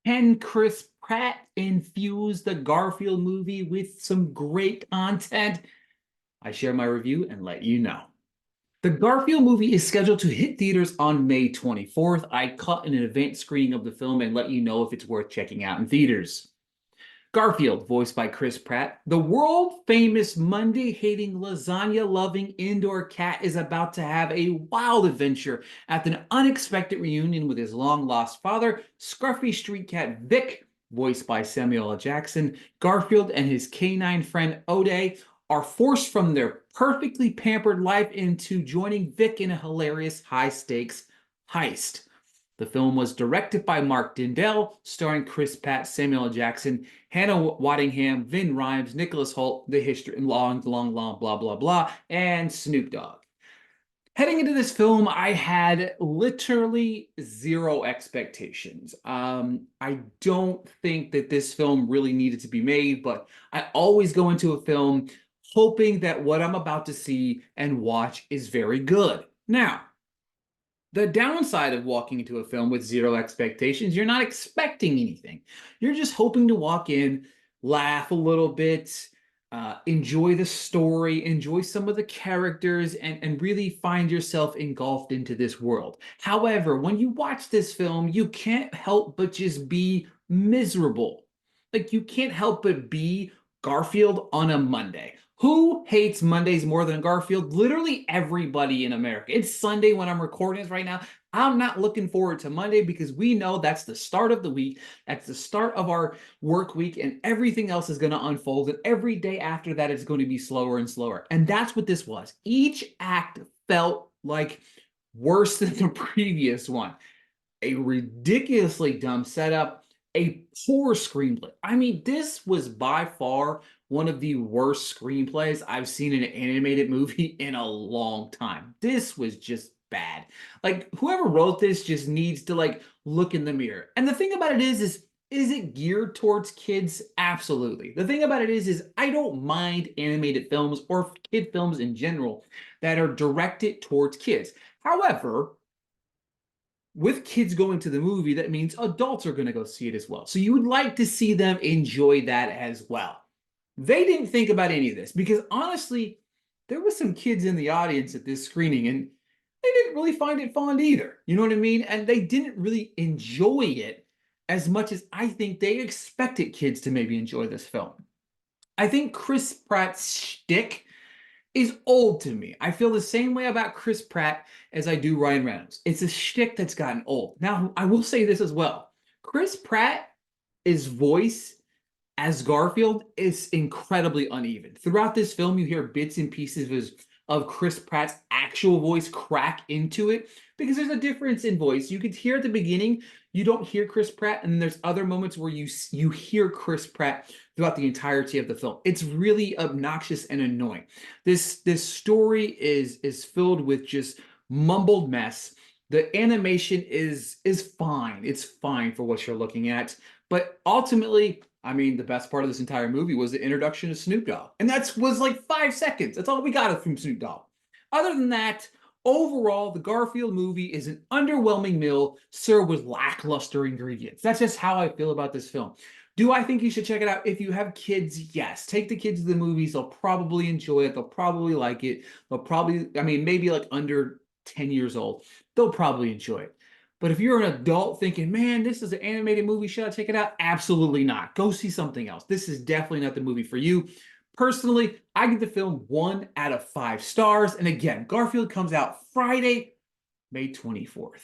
Can Chris Pratt infuse the Garfield movie with some great content? I share my review and let you know. The Garfield movie is scheduled to hit theaters on May 24th. I caught an advanced screening of the film and let you know if it's worth checking out in theaters. Garfield, voiced by Chris Pratt, the world-famous Monday-hating, lasagna-loving indoor cat is about to have a wild adventure at an unexpected reunion with his long-lost father, scruffy street cat Vic, voiced by Samuel L. Jackson. Garfield and his canine friend Odie are forced from their perfectly pampered life into joining Vic in a hilarious high-stakes heist. The film was directed by Mark Dindal, starring Chris Pratt, Samuel L. Jackson, Hannah Waddingham, Ving Rhames, Nicholas Hoult, the history, long, blah, blah, blah, and Snoop Dogg. Heading into this film, I had literally zero expectations. I don't think that this film really needed to be made, but I always go into a film hoping that what I'm about to see and watch is very good. Now, the downside of walking into a film with zero expectations, you're not expecting anything. You're just hoping to walk in, laugh a little bit, enjoy the story, enjoy some of the characters, and really find yourself engulfed into this world. However, when you watch this film, you can't help but just be miserable. Like, you can't help but be Garfield on a Monday. Who hates Mondays more than Garfield? Literally everybody in America. It's Sunday when I'm recording this right now. I'm not looking forward to Monday because we know that's the start of the week. That's the start of our work week, and everything else is going to unfold. And every day after that is going to be slower and slower. And that's what this was. Each act felt like worse than the previous one. A ridiculously dumb setup, a poor screenplay. I mean, this was by far one of the worst screenplays I've seen in an animated movie in a long time. This was just bad. Like, whoever wrote this just needs to look in the mirror. And the thing about it is it geared towards kids? Absolutely. The thing about it is I don't mind animated films or kid films in general that are directed towards kids. However, with kids going to the movie, that means adults are going to go see it as well. So you would like to see them enjoy that as well. They didn't think about any of this because honestly, there was some kids in the audience at this screening and they didn't really find it fun either. You know what I mean? And they didn't really enjoy it as much as I think they expected kids to maybe enjoy this film. I think Chris Pratt's shtick is old to me. I feel the same way about Chris Pratt as I do Ryan Reynolds. It's a shtick that's gotten old. Now, I will say this as well. Chris Pratt's voice as Garfield is incredibly uneven. Throughout this film, you hear bits and pieces of Chris Pratt's actual voice crack into it because there's a difference in voice. You could hear at the beginning, you don't hear Chris Pratt, and then there's other moments where you hear Chris Pratt throughout the entirety of the film. It's really obnoxious and annoying. This story is filled with just mumbled mess. The animation is fine. It's fine for what you're looking at, but ultimately, I mean, the best part of this entire movie was the introduction of Snoop Dogg. And that was like 5 seconds. That's all we got from Snoop Dogg. Other than that, overall, the Garfield movie is an underwhelming meal served with lackluster ingredients. That's just how I feel about this film. Do I think you should check it out? If you have kids, yes. Take the kids to the movies. They'll probably enjoy it. They'll probably like it. They'll probably, I mean, maybe like under 10 years old. They'll probably enjoy it. But if you're an adult thinking, man, this is an animated movie, should I check it out? Absolutely not. Go see something else. This is definitely not the movie for you. Personally, I give the film 1 out of 5 stars. And again, Garfield comes out Friday, May 24th.